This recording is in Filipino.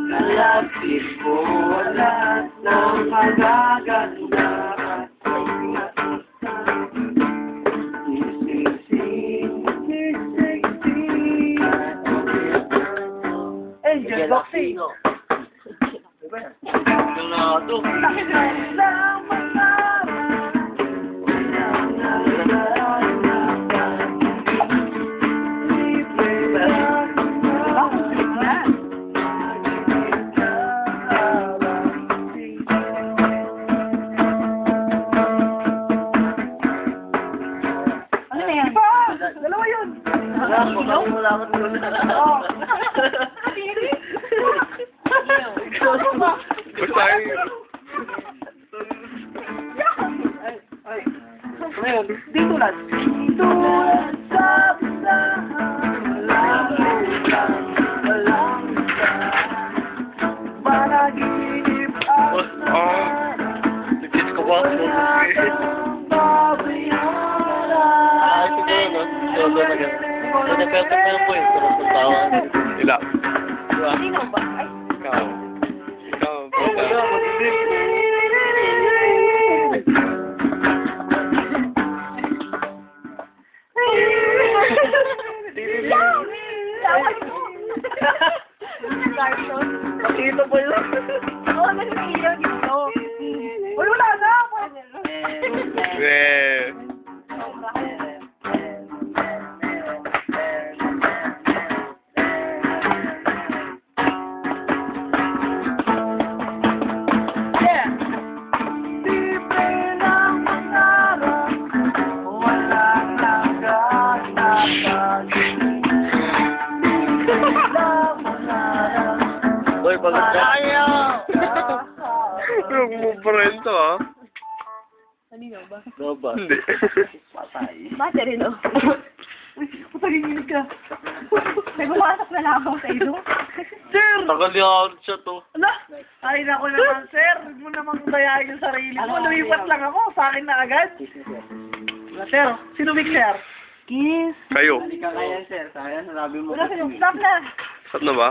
Nalapit ko lahat ng magaganda at Angel Boxing. Ganado. Dalawa yun. Wala ka tulad. Basta yun. Ngayon, Di tulad. tulad sa basahan, walang managinip at Nag-kiss ko ba? Ay, siguro, no? Siguro na ganun. Nag-effect na yung point, pero sa tawa. Ila. Diba? Sino ba? Ay. Ikaw. Ikaw. Wala, magiging. Carson? Nakita ba yun? Oo, nag-ilaw dito. Uy, wala na. Eh. Yeah. Libre ng pangarap, walang nagtatapag. Uy, pagod ka. Huwag mo pa rin to, ah. Kanino ba? Robot. Hindi. Patay. Battery, no? Uy, patagiginig ka. May bumasok na lang ako sa ilong. Sir! Tagal yung siya to. Ala! Ay, naku naman, sir. Huwag mo namang dayain yung sarili mo. Lumipat lang ako. Sa akin na agad. Sir, sino big sir? Kiss. Kayo. Hindi ka kaya, sir. Sayang, sinabi mo. Wala sa'yo. Stop na. Saan na ba?